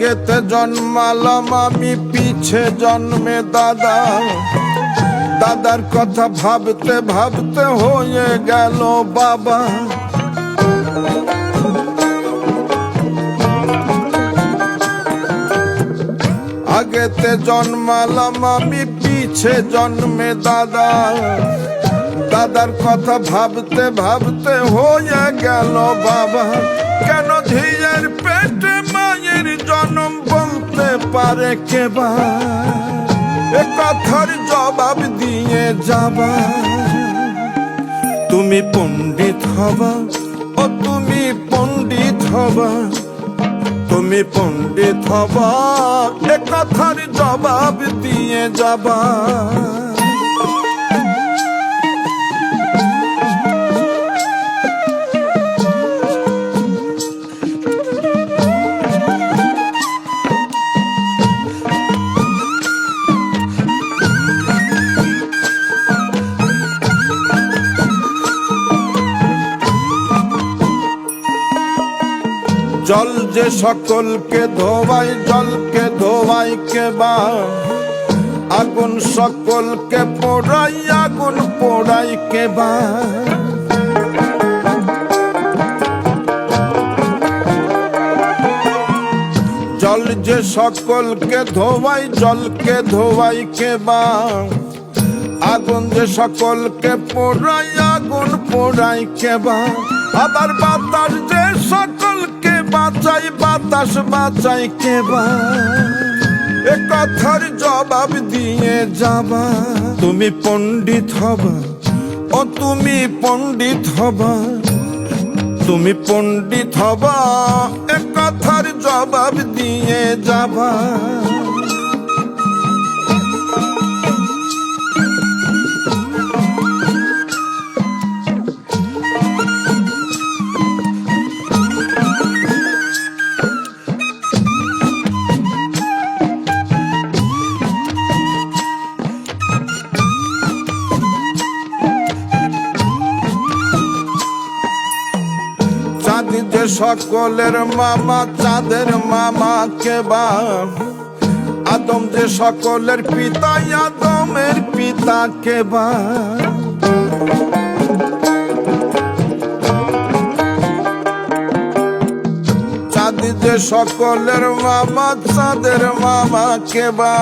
আগেতে জন্মালাম আমি পিছে জন্মে দাদা, দাদার কথা ভাবতে ভাবতে হয়ে গেল বাবা। আগেতে জন্মালাম আমি পিছে জন্মে দাদা, দাদার কথা ভাবতে ভাবতে হয়ে গেল বাবা। কেন ধিয়ের পেটে মায়ের জন্ম বলতে পারে কেবা, এ কথার জবাব দিয়ে যাবা। তুমি পণ্ডিত হবা, ও তুমি পণ্ডিত হবা, তুমি পণ্ডিত হবা, এ কথার জবাব দিয়ে যাবা। জল যে সকলকে ধোয়াই, জলকে ধোয়াই কেবা, আগুন সকলকে পোড়াই, আগুন পোড়াই কেবা। জল যে সকলকে ধোয়াই, জলকে ধোয়াই কেবা, আগুন যে সকলকে পোড়াই, আগুন পোড়াই কেবা। আবার বাতাস যে সকলকে বাঁচাই, বাতাস বাঁচাই কেবা, এ কথার জবাব দিয়ে যাবা। তুমি পণ্ডিত হবা, ও তুমি পণ্ডিত হবা, তুমি পণ্ডিত হবা, এ কথার জবাব দিয়ে যাবা। চাঁদ যে সকলের মামা, চাঁদের মামা কেবা, আদম যে সকলের পিতা, আদমের পিতা কেবা। চাঁদ যে সকলের মামা, চাঁদের মামা কেবা,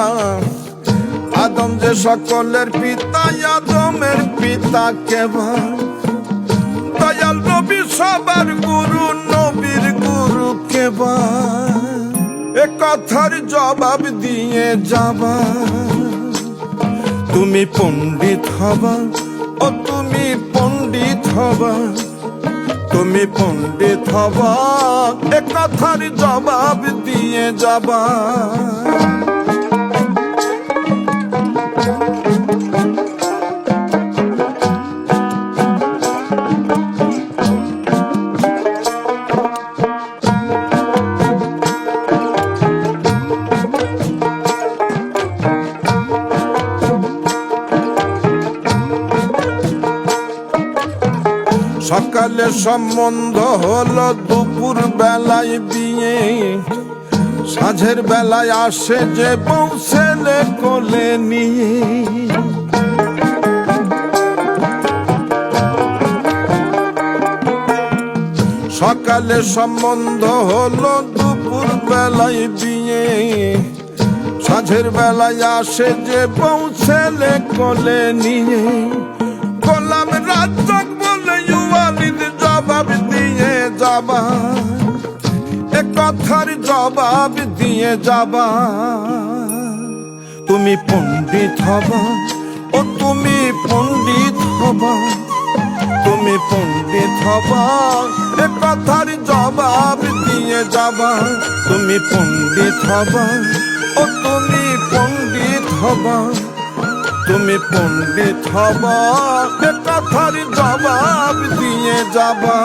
আদম যে সকলের পিতা, আদমের পিতা কেবা। দয়াল নবী সবার গুরু, নবীর গুরু কেবা, এ কথার জবাব দিয়ে যাবা। তুমি পণ্ডিত হবা, ও তুমি পণ্ডিত হবা, তুমি পণ্ডিত হবা, এ কথার জবাব দিয়ে যাবা। সকালে সম্বন্ধ হলো, দুপুর বেলায় বিয়ে, সাঁঝের বেলায় আসে যে বউ ছেলে কোলে নিয়ে। সকালে সম্বন্ধ হলো, দুপুর বেলায় বিয়ে, সাঁঝের বেলায় আসে যে বউ ছেলে কোলে নিয়ে। গোলাম রাজ্জাক বলে ওয়ালিদ জবাব দিয়ে যাবা, এ কথার জবাব দিয়ে যাবা। তুমি পণ্ডিত হবা, ও তুমি পণ্ডিত হবা, তুমি পণ্ডিত হবা, এ কথার জবাব দিয়ে যাবা। তুমি পণ্ডিত হবা, ও তুমি পণ্ডিত হবা, তুমি পণ্ডিত হবা, এ কথার জবাব দিয়ে যাবা।